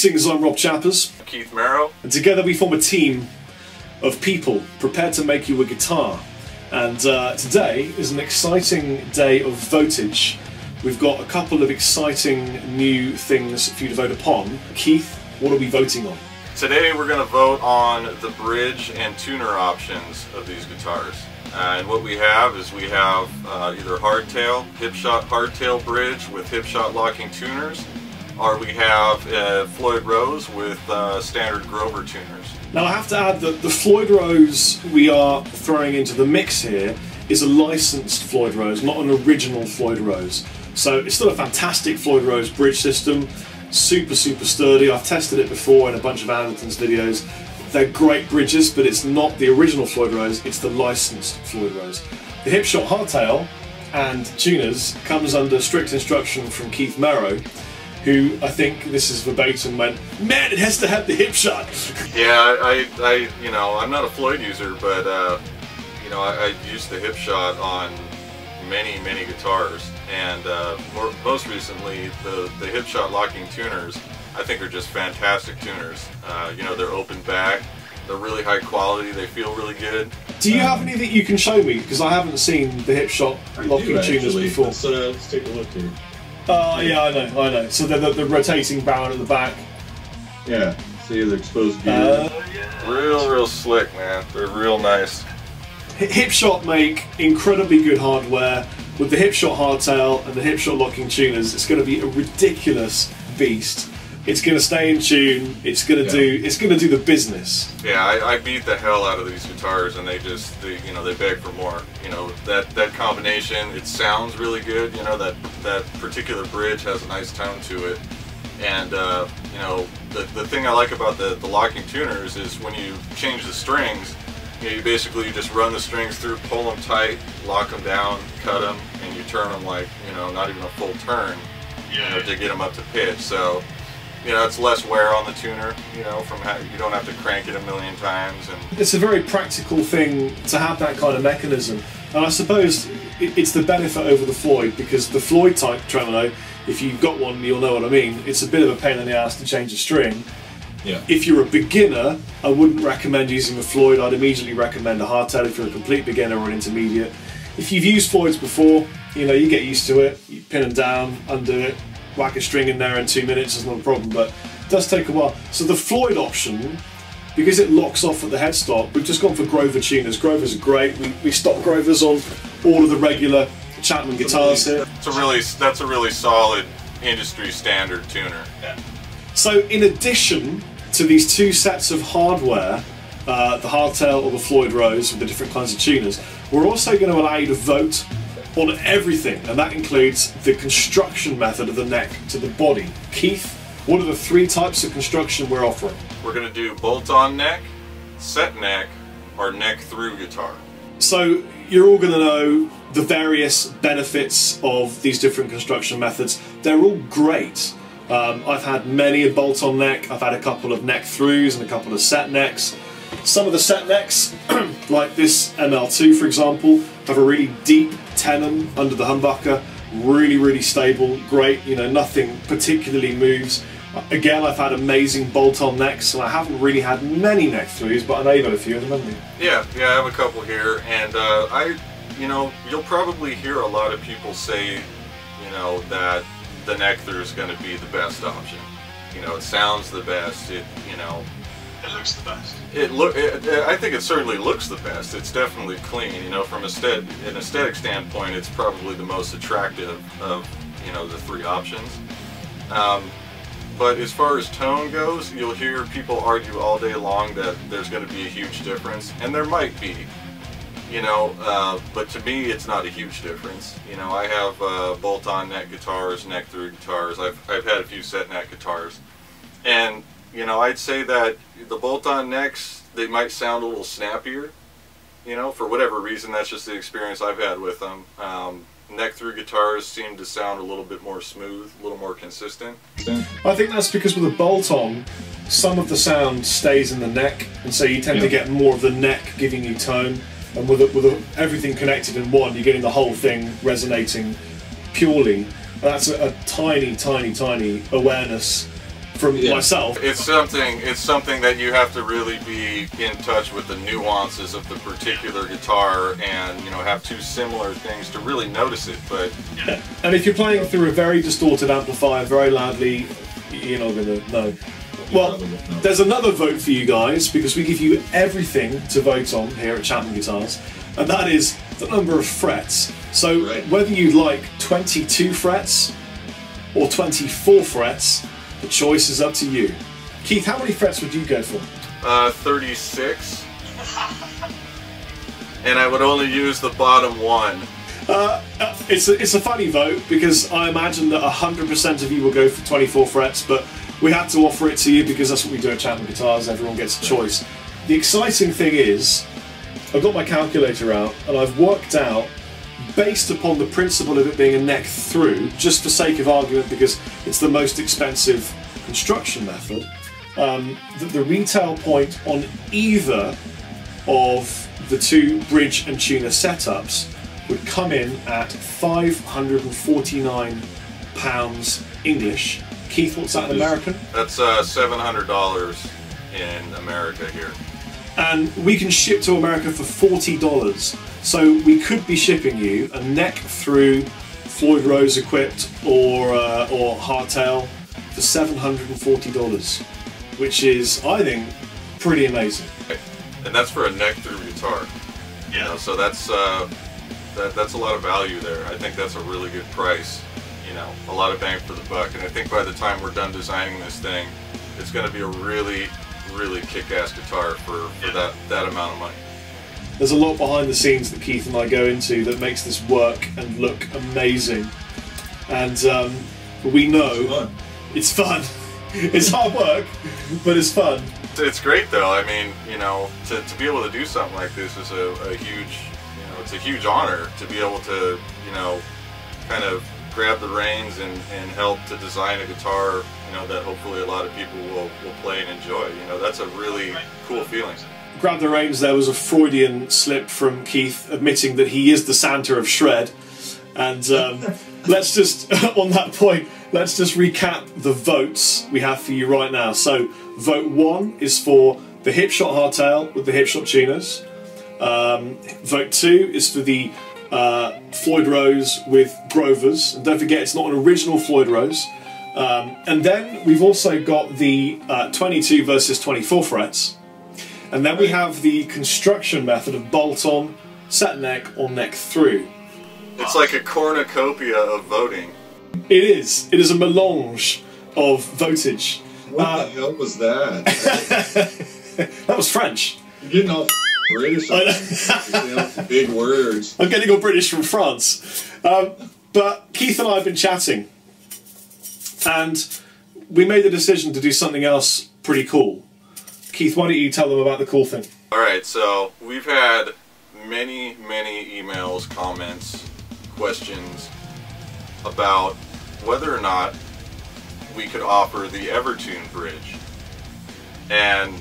Greetings, I'm Rob Chappers. Keith Marrow. And together we form a team of people prepared to make you a guitar. And today is an exciting day of votage. We've got a couple of exciting new things for you to vote upon. Keith, what are we voting on? Today we're going to vote on the bridge and tuner options of these guitars. And what we have is we have either hardtail, hipshot hardtail bridge with hipshot locking tuners, or we have Floyd Rose with standard Grover tuners. Now I have to add that the Floyd Rose we are throwing into the mix here is a licensed Floyd Rose, not an original Floyd Rose. So it's still a fantastic Floyd Rose bridge system, super sturdy. I've tested it before in a bunch of Andertons videos. They're great bridges, but it's not the original Floyd Rose, it's the licensed Floyd Rose. The hipshot hardtail and tuners comes under strict instruction from Keith Marrow, who I think this is verbatim went, man, it has to have the hipshot. Yeah, I'm not a Floyd user, but I used the hipshot on many guitars, and most recently the hipshot locking tuners I think are just fantastic tuners. They're open back, they're really high quality, they feel really good. Do you have any that you can show me? Because I haven't seen the hipshot locking tuners before. Let's take a look here. Yeah, I know. So they're the rotating barrel at the back. Yeah, see the exposed gear. Yeah. Real slick, man. They're real nice. Hipshot make incredibly good hardware. With the hipshot hardtail and the hipshot locking tuners, it's going to be a ridiculous beast. It's going to stay in tune. It's going to do the business. Yeah, I beat the hell out of these guitars, and they beg for more. That combination, it sounds really good. That particular bridge has a nice tone to it, and the thing I like about the locking tuners is when you change the strings, you basically just run the strings through, pull them tight, lock them down, cut them, and you turn them like not even a full turn, to get them up to pitch. So. It's less wear on the tuner, you don't have to crank it a million times. And it's a very practical thing to have that kind of mechanism. And I suppose it's the benefit over the Floyd, because the Floyd type tremolo, if you've got one, you'll know what I mean. It's a bit of a pain in the ass to change a string. Yeah. If you're a beginner, I wouldn't recommend using a Floyd. I'd immediately recommend a hardtail if you're a complete beginner or an intermediate. If you've used Floyds before, you get used to it. You pin them down, undo it, whack a string in there in 2 minutes is not a problem, but it does take a while. So the Floyd option, because it locks off at the headstock, we've just gone for Grover tuners. Grovers are great. We stock Grovers on all of the regular Chapman guitars here. That's a really solid industry standard tuner. Yeah. So in addition to these two sets of hardware, the hardtail or the Floyd Rose with the different kinds of tuners, we're also going to allow you to vote on everything, and that includes the construction method of the neck to the body. Keith, what are the three types of construction we're offering? We're going to do bolt-on neck, set neck, or neck-through guitar. So you're all going to know the various benefits of these different construction methods. They're all great. I've had many a bolt-on neck, I've had a couple of neck-throughs and a couple of set necks. Some of the set necks, like this ML-7 for example, have a really deep tenon under the humbucker, really stable, great, nothing particularly moves. Again, I've had amazing bolt-on necks, and I haven't really had many neck throughs, but I know you've had a few of them, haven't you? Yeah, I have a couple here, and you'll probably hear a lot of people say, that the neck through is going to be the best option. It sounds the best, it looks the best. I think it certainly looks the best. It's definitely clean. From an aesthetic standpoint, it's probably the most attractive of the three options. But as far as tone goes, you'll hear people argue all day long that there's going to be a huge difference, and there might be. But to me, it's not a huge difference. I have bolt-on neck guitars, neck-through guitars. I've had a few set neck guitars, and I'd say that the bolt-on necks, they might sound a little snappier, for whatever reason. That's just the experience I've had with them. Neck-through guitars seem to sound a little bit more smooth, a little more consistent. I think that's because with a bolt-on, some of the sound stays in the neck, and so you tend to get more of the neck giving you tone, and with everything connected in one, you're getting the whole thing resonating purely. That's a tiny awareness from myself. It's something that you have to really be in touch with the nuances of the particular guitar, and have two similar things to really notice it. But yeah. And if you're playing through a very distorted amplifier very loudly, you're not gonna know. Well, there's another vote for you guys, because we give you everything to vote on here at Chapman Guitars, and that is the number of frets. So whether you like 22 frets or 24 frets, the choice is up to you. Keith, how many frets would you go for? 36. And I would only use the bottom one. It's a funny vote, because I imagine that 100% of you will go for 24 frets, but we had to offer it to you because that's what we do at Chapman Guitars. Everyone gets a choice. The exciting thing is, I've got my calculator out and I've worked out, based upon the principle of it being a neck through, just for sake of argument because it's the most expensive construction method, that the retail point on either of the two bridge and tuner setups would come in at £549 English. Keith, what's that in American? That's $700 in America here. And we can ship to America for $40. So we could be shipping you a neck through Floyd Rose equipped or hardtail for $740, which is, I think, pretty amazing. And that's for a neck through guitar. Yeah. So that's that's a lot of value there. I think that's a really good price. A lot of bang for the buck. And I think by the time we're done designing this thing, it's going to be a really, really kick-ass guitar for that amount of money. There's a lot behind the scenes that Keith and I go into that makes this work and look amazing. And we know it's fun. It's hard work, but it's fun. It's great though. I mean, to be able to do something like this is a huge, it's a huge honor to be able to, kind of grab the reins and help to design a guitar, that hopefully a lot of people will play and enjoy. That's a really cool feeling. Grab the reins there was a Freudian slip from Keith, admitting that he is the Santa of shred. And let's just, on that point, let's just recap the votes we have for you right now. So vote 1 is for the Hipshot hardtail with the Hipshot tuners. Vote 2 is for the Floyd Rose with Grovers, and don't forget it's not an original Floyd Rose. And then we've also got the 22 versus 24 frets, and then we have the construction method of bolt-on, set neck, or neck through. It's like a cornucopia of voting. It is a melange of votage. What the hell was that? That was French. You're getting all British. Big words. I'm getting all British from France. But Keith and I have been chatting, and we made the decision to do something else pretty cool. Keith, why don't you tell them about the cool thing? Alright, so we've had many emails, comments, questions about whether or not we could offer the Evertune bridge. And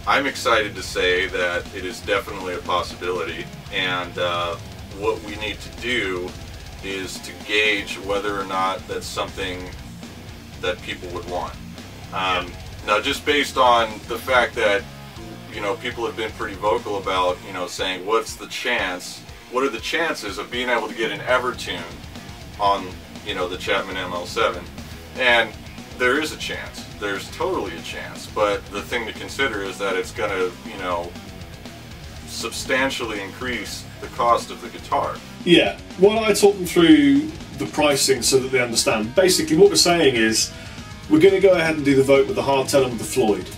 I'm excited to say that it is definitely a possibility, and what we need to do is to gauge whether or not that's something that people would want. Now, just based on the fact that people have been pretty vocal about saying what are the chances of being able to get an Evertune on the Chapman ML-7, and there is a chance. There's totally a chance, but the thing to consider is that it's going to, substantially increase the cost of the guitar. Yeah, well, I talk them through the pricing so that they understand. Basically, what we're saying is we're going to go ahead and do the vote with the hardtail and with the Floyd,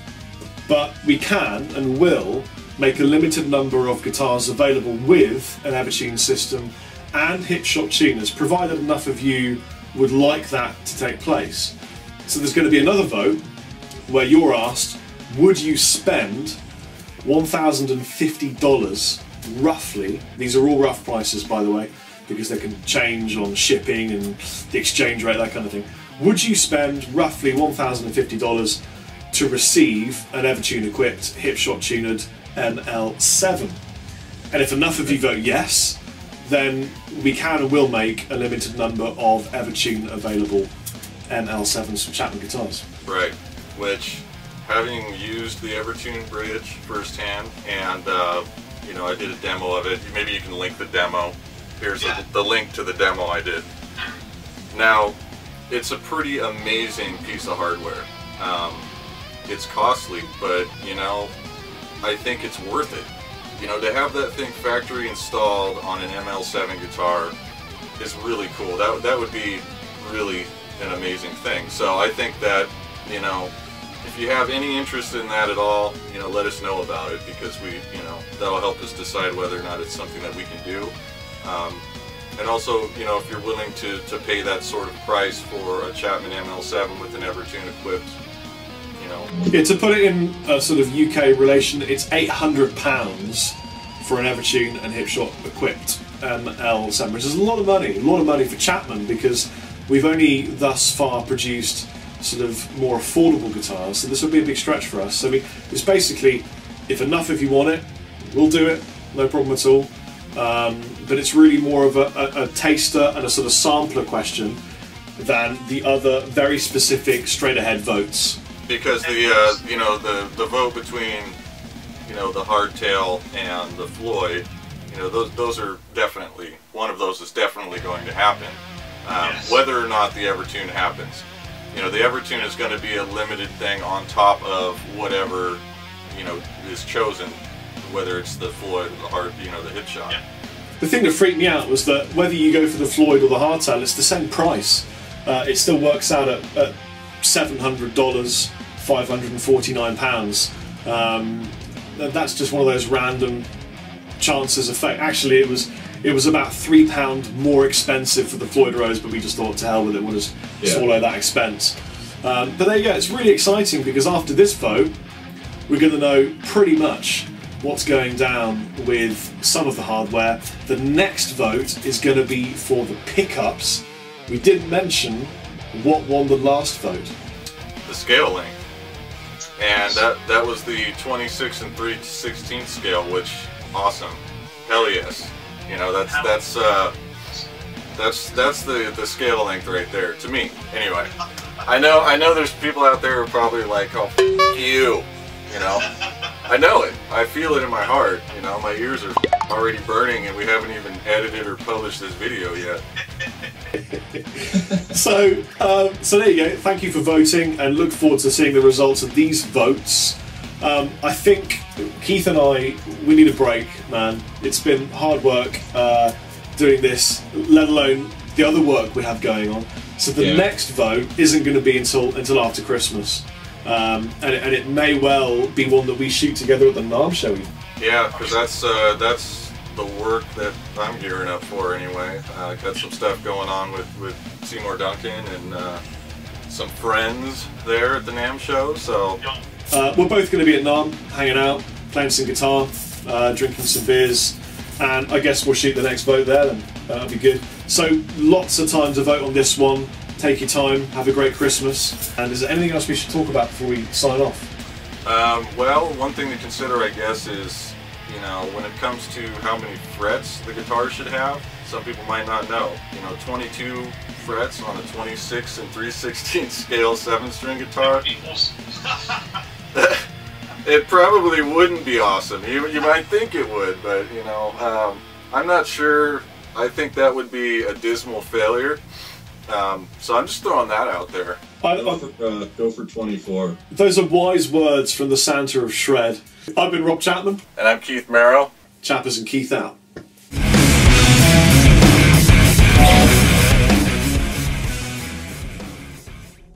but we can and will make a limited number of guitars available with an Evertune system and Hipshot tuners, provided enough of you would like that to take place. So there's going to be another vote where you're asked, would you spend $1,050 roughly, these are all rough prices by the way, because they can change on shipping and the exchange rate, that kind of thing. Would you spend roughly $1,050 to receive an Evertune equipped, Hipshot tuned ML-7? And if enough of you vote yes, then we can and will make a limited number of Evertune available ML-7s from Chapman Guitars. Right. which, having used the Evertune bridge firsthand, and you know, I did a demo of it. Maybe you can link the demo. Here's the link to the demo I did. Now, it's a pretty amazing piece of hardware. It's costly, but you know, I think it's worth it. You know, to have that thing factory installed on an ML-7 guitar is really cool. That would be really an amazing thing. So I think that, you know, if you have any interest in that at all, you know, let us know about it, because we, you know, that'll help us decide whether or not it's something that we can do. And also, you know, if you're willing to pay that sort of price for a Chapman ML-7 with an Evertune equipped, you know. Yeah, to put it in a sort of UK relation, it's £800 for an Evertune and Hipshot equipped ML-7, which is a lot of money for Chapman, because we've only thus far produced sort of more affordable guitars, so this will be a big stretch for us. So it's basically, if you want it, we'll do it, no problem at all. But it's really more of a taster and a sort of sampler question than the other very specific straight-ahead votes. Because the you know, the vote between, you know, the hardtail and the Floyd, you know, those are definitely, one of those is definitely going to happen. Whether or not the Evertune happens, you know, the Evertune is going to be a limited thing on top of whatever, you know, is chosen, whether it's the Floyd or the the Hipshot. The thing that freaked me out was that whether you go for the Floyd or the hardtail, it's the same price. It still works out at $700, £549. That's just one of those random chances of fate. Actually, it was about £3 more expensive for the Floyd Rose, but we just thought, to hell with it, we'll just swallow that expense. But there you go. It's really exciting, because after this vote, we're going to know pretty much what's going down with some of the hardware. The next vote is going to be for the pickups. We didn't mention what won the last vote. The scale length. And that was the 26 and 3/16 scale, which, awesome. Hell yes. You know, that's the scale length right there, to me. Anyway, I know there's people out there who are probably like, oh, f you. You know, I know it. I feel it in my heart. You know, my ears are already burning, and we haven't even edited or published this video yet. So there you go. Thank you for voting, and look forward to seeing the results of these votes. I think Keith and I, we need a break, man. It's been hard work doing this, let alone the other work we have going on. So the next vote isn't going to be until after Christmas. And it may well be one that we shoot together at the NAMM show. Yeah, because that's the work that I'm gearing up for anyway. Got some stuff going on with Seymour Duncan and some friends there at the NAMM show. So we're both going to be at NAMM, hanging out, playing some guitar, drinking some beers, and I guess we'll shoot the next vote there then. That'll be good. So lots of time to vote on this one. Take your time, have a great Christmas. And is there anything else we should talk about before we sign off? Well, one thing to consider, I guess, is, you know, when it comes to how many frets the guitar should have, some people might not know. You know, 22 frets on a 26 and 3/16 scale 7-string guitar. It probably wouldn't be awesome. You might think it would, but, you know, I'm not sure. I think that would be a dismal failure. So I'm just throwing that out there. Go for 24. Those are wise words from the Santa of Shred. I've been Rob Chapman. And I'm Keith Merrow. Chappers and Keith out.